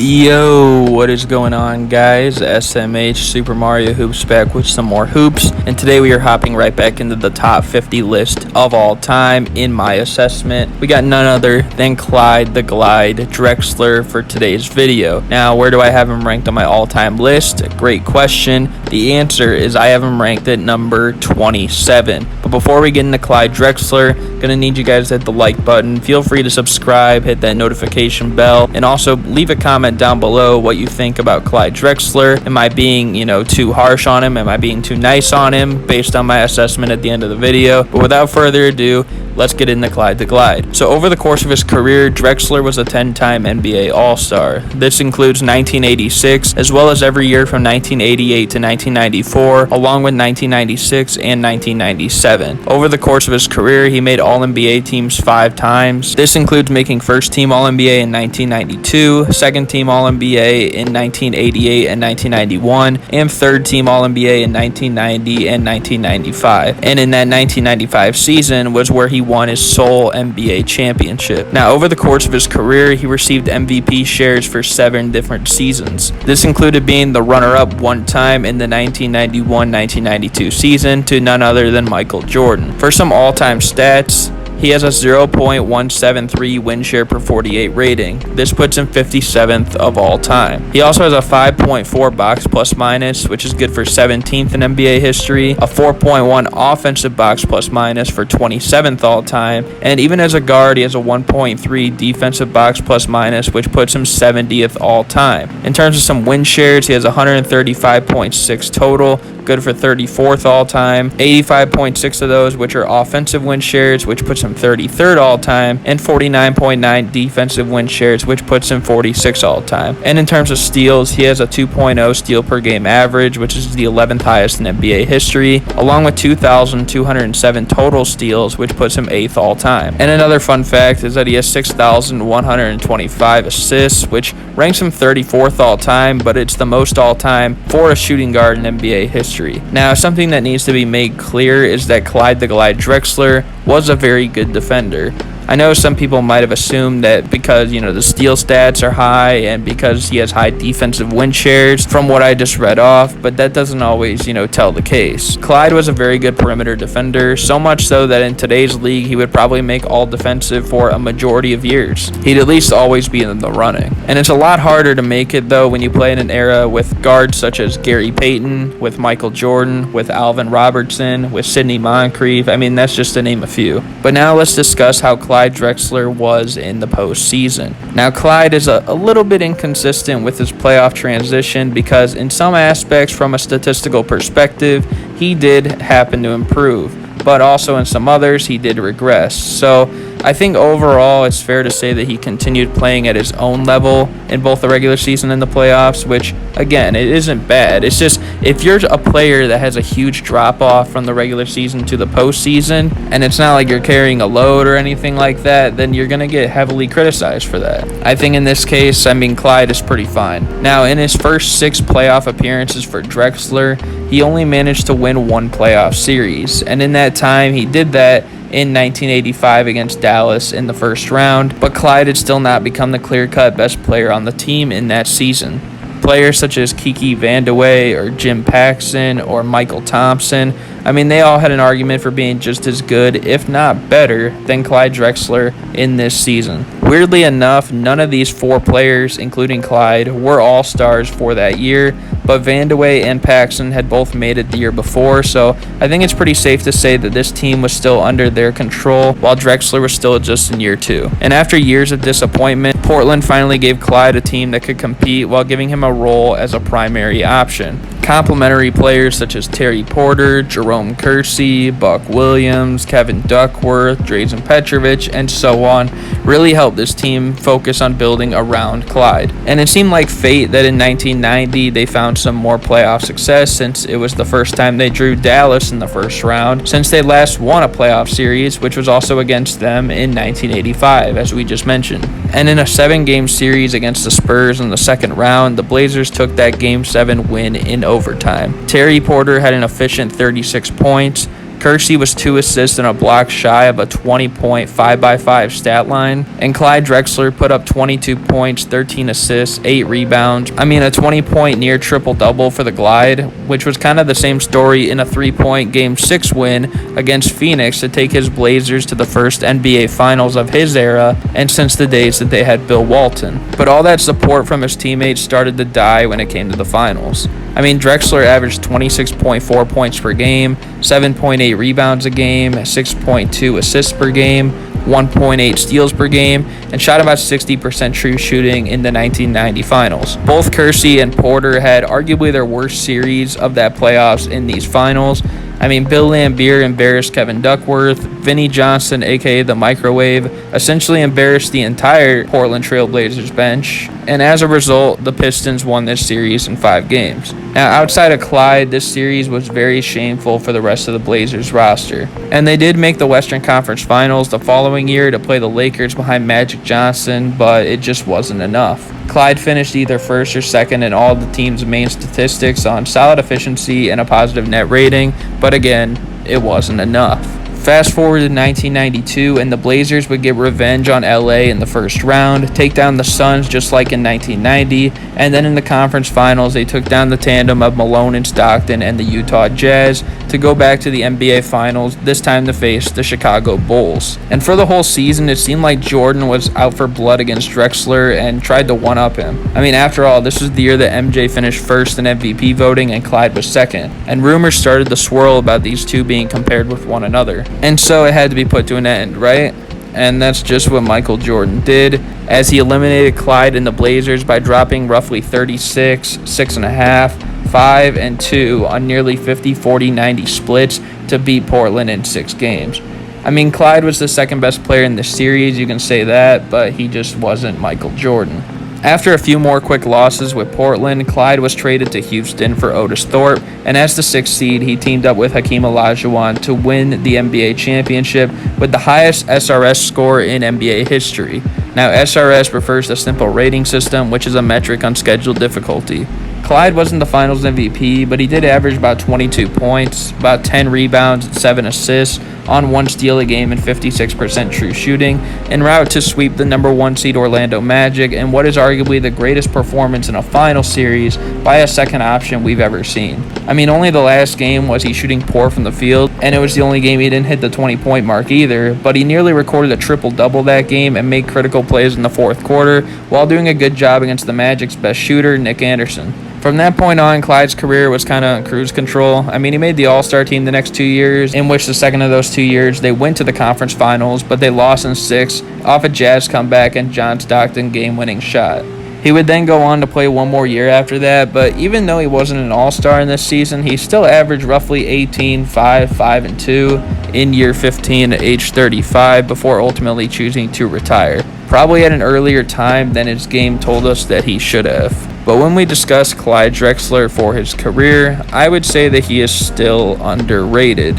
Yo, what is going on, guys? SMH Super Mario Hoops back with some more hoops, and today we are hopping right back into the top 50 list of all time in my assessment. We got none other than Clyde the Glyde Drexler for today's video. Now, where do I have him ranked on my all-time list? Great question. The answer is I have him ranked at number 27. But before we get into Clyde Drexler, gonna need you guys to hit the like button. Feel free to subscribe, hit that notification bell, and also leave a comment down below what you think about Clyde Drexler. Am I being, too harsh on him? Am I being too nice on him based on my assessment at the end of the video? But without further ado, let's get into Clyde the Glyde. So over the course of his career, Drexler was a 10-time NBA All-Star. This includes 1986, as well as every year from 1988 to 1994, along with 1996 and 1997. Over the course of his career, he made All-NBA teams 5 times. This includes making first-team All-NBA in 1992, second-team All-NBA in 1988 and 1991, and third-team All-NBA in 1990 and 1995. And in that 1995 season was where he won his sole NBA championship. Now, over the course of his career, he received MVP shares for 7 different seasons. This included being the runner-up one time in the 1991-1992 season to none other than Michael Jordan. For some all-time stats, he has a 0.173 win share per 48 rating. This puts him 57th of all time. He also has a 5.4 box plus minus, which is good for 17th in NBA history, a 4.1 offensive box plus minus for 27th all time, and even as a guard, he has a 1.3 defensive box plus minus, which puts him 70th all time. In terms of some win shares, he has 135.6 total, good for 34th all time, 85.6 of those which are offensive win shares, which puts him 33rd all time, and 49.9 defensive win shares, which puts him 46th all time. And in terms of steals, he has a 2.0 steal per game average, which is the 11th highest in NBA history, along with 2,207 total steals, which puts him 8th all time. And another fun fact is that he has 6,125 assists, which ranks him 34th all time, but it's the most all time for a shooting guard in NBA history. Now, something that needs to be made clear is that Clyde the Glyde Drexler was a very good defender. I know some people might have assumed that because, the steal stats are high and because he has high defensive win shares from what I just read off, but that doesn't always, tell the case. Clyde was a very good perimeter defender, so much so that in today's league, he would probably make all defensive for a majority of years. He'd at least always be in the running. And it's a lot harder to make it, though, when you play in an era with guards such as Gary Payton, with Michael Jordan, with Alvin Robertson, with Sidney Moncrief. I mean, that's just to name a few. But now let's discuss how Clyde Drexler was in the postseason. Now, Clyde is a little bit inconsistent with his playoff transition because in some aspects, from a statistical perspective, he did happen to improve, but also in some others, he did regress. So I think overall it's fair to say that he continued playing at his own level in both the regular season and the playoffs, which, again, it isn't bad. It's just if you're a player that has a huge drop-off from the regular season to the postseason, and it's not like you're carrying a load or anything like that, then you're going to get heavily criticized for that. I think in this case, Clyde is pretty fine. Now, in his first 6 playoff appearances for Drexler, he only managed to win 1 playoff series, and in that time, he did that in 1985 against Dallas in the first round, but Clyde had still not become the clear-cut best player on the team in that season. Players such as Kiki Vandeweghe or Jim Paxson or Michael Thompson, they all had an argument for being just as good, if not better, than Clyde Drexler in this season. Weirdly enough, none of these 4 players, including Clyde, were all-stars for that year, but Vandeweghe and Paxson had both made it the year before, so I think it's pretty safe to say that this team was still under their control, while Drexler was still just in year 2. And after years of disappointment, Portland finally gave Clyde a team that could compete while giving him a role as a primary option. Complementary players such as Terry Porter, Jerome Kersey, Buck Williams, Kevin Duckworth, Drazen Petrovic, and so on really helped this team focus on building around Clyde. And it seemed like fate that in 1990 they found some more playoff success since it was the first time they drew Dallas in the first round since they last won a playoff series, which was also against them in 1985, as we just mentioned. And in a 7-game series against the Spurs in the second round, the Blazers took that Game 7 win in overtime. Terry Porter had an efficient 36 points, Kersey was 2 assists and a block shy of a 20-point 5x5 stat line, and Clyde Drexler put up 22 points, 13 assists, 8 rebounds. I mean, a 20-point near triple-double for the Glyde, which was kind of the same story in a 3-point Game 6 win against Phoenix to take his Blazers to the first NBA Finals of his era, and since the days that they had Bill Walton. But all that support from his teammates started to die when it came to the finals. I mean, Drexler averaged 26.4 points per game, 7.8 rebounds a game, 6.2 assists per game, 1.8 steals per game, and shot about 60% true shooting in the 1990 finals. Both Kersey and Porter had arguably their worst series of that playoffs in these finals. I mean, Bill Laimbeer embarrassed Kevin Duckworth. Vinnie Johnson, a.k.a. the Microwave, essentially embarrassed the entire Portland Trailblazers bench. And as a result, the Pistons won this series in 5 games. Now, outside of Clyde, this series was very shameful for the rest of the Blazers roster. And they did make the Western Conference Finals the following year to play the Lakers behind Magic Johnson, but it just wasn't enough. Clyde finished either first or second in all the team's main statistics on solid efficiency and a positive net rating, but again, it wasn't enough. Fast forward to 1992, and the Blazers would get revenge on LA in the first round, take down the Suns just like in 1990, and then in the conference finals, they took down the tandem of Malone and Stockton and the Utah Jazz to go back to the NBA Finals, this time to face the Chicago Bulls. And for the whole season, it seemed like Jordan was out for blood against Drexler and tried to one-up him. I mean, after all, this was the year that MJ finished first in MVP voting and Clyde was second, and rumors started to swirl about these two being compared with one another. And so it had to be put to an end, right? And that's just what Michael Jordan did, as he eliminated Clyde and the Blazers by dropping roughly 36, 6.5, 5, and 2 on nearly 50, 40, 90 splits to beat Portland in 6 games. I mean, Clyde was the second best player in the series, you can say that, but he just wasn't Michael Jordan. After a few more quick losses with Portland, Clyde was traded to Houston for Otis Thorpe, and as the 6th seed, he teamed up with Hakeem Olajuwon to win the NBA championship with the highest SRS score in NBA history. Now, SRS refers to simple rating system, which is a metric on scheduled difficulty. Clyde wasn't the finals MVP, but he did average about 22 points, about 10 rebounds, and 7 assists on 1 steal a game and 56% true shooting, en route to sweep the number 1 seed Orlando Magic in what is arguably the greatest performance in a final series by a second option we've ever seen. I mean, only the last game was he shooting poor from the field, and it was the only game he didn't hit the 20-point mark either, but he nearly recorded a triple-double that game and made critical plays in the 4th quarter while doing a good job against the Magic's best shooter, Nick Anderson. From that point on, Clyde's career was kind of cruise control. I mean, he made the All-Star team the next 2 years, in which the second of those 2 years they went to the conference finals, but they lost in 6 off a Jazz comeback and John Stockton game-winning shot. He would then go on to play 1 more year after that, but even though he wasn't an All-Star in this season, he still averaged roughly 18, 5, 5, and 2 in year 15 at age 35 before ultimately choosing to retire. Probably at an earlier time than his game told us that he should have. But when we discuss Clyde Drexler for his career, I would say that he is still underrated.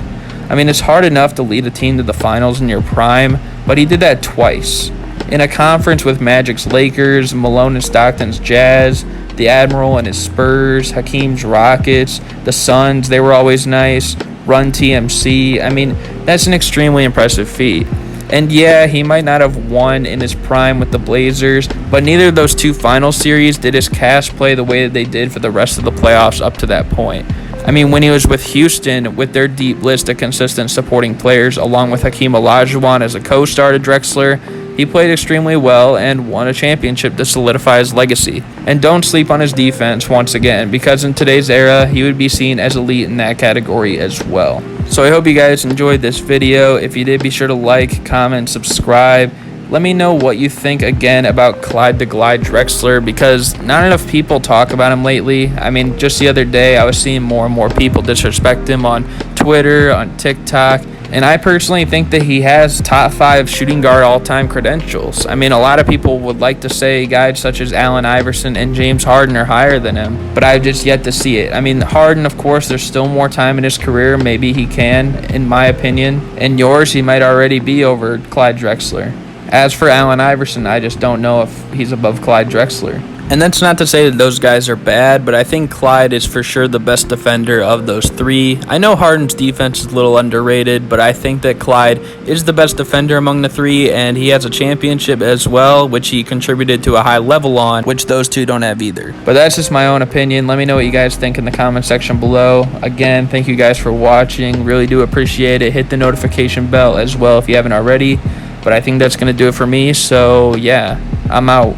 I mean, it's hard enough to lead a team to the finals in your prime, but he did that twice. In a conference with Magic's Lakers, Malone and Stockton's Jazz, the Admiral and his Spurs, Hakeem's Rockets, the Suns, they were always nice, Run TMC. I mean, that's an extremely impressive feat. And yeah, he might not have won in his prime with the Blazers, but neither of those 2 final series did his cast play the way that they did for the rest of the playoffs up to that point. I mean, when he was with Houston, with their deep list of consistent supporting players, along with Hakeem Olajuwon as a co-star to Drexler, he played extremely well and won a championship to solidify his legacy. And don't sleep on his defense once again, because in today's era, he would be seen as elite in that category as well. So I hope you guys enjoyed this video. If you did, be sure to like, comment, subscribe. Let me know what you think again about Clyde the Glyde Drexler, because not enough people talk about him lately. I mean, just the other day, I was seeing more and more people disrespect him on Twitter, on TikTok. And I personally think that he has top 5 shooting guard all-time credentials. I mean, a lot of people would like to say guys such as Allen Iverson and James Harden are higher than him, but I've just yet to see it. I mean, Harden, of course, there's still more time in his career. Maybe he can, in my opinion. In yours, he might already be over Clyde Drexler. As for Allen Iverson, I just don't know if he's above Clyde Drexler. And that's not to say that those guys are bad, but I think Clyde is for sure the best defender of those three. I know Harden's defense is a little underrated, but I think that Clyde is the best defender among the three, and he has a championship as well, which he contributed to a high level on, which those two don't have either. But that's just my own opinion. Let me know what you guys think in the comment section below. Again, thank you guys for watching. Really do appreciate it. Hit the notification bell as well if you haven't already. But I think that's going to do it for me. So, yeah, I'm out.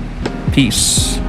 Peace.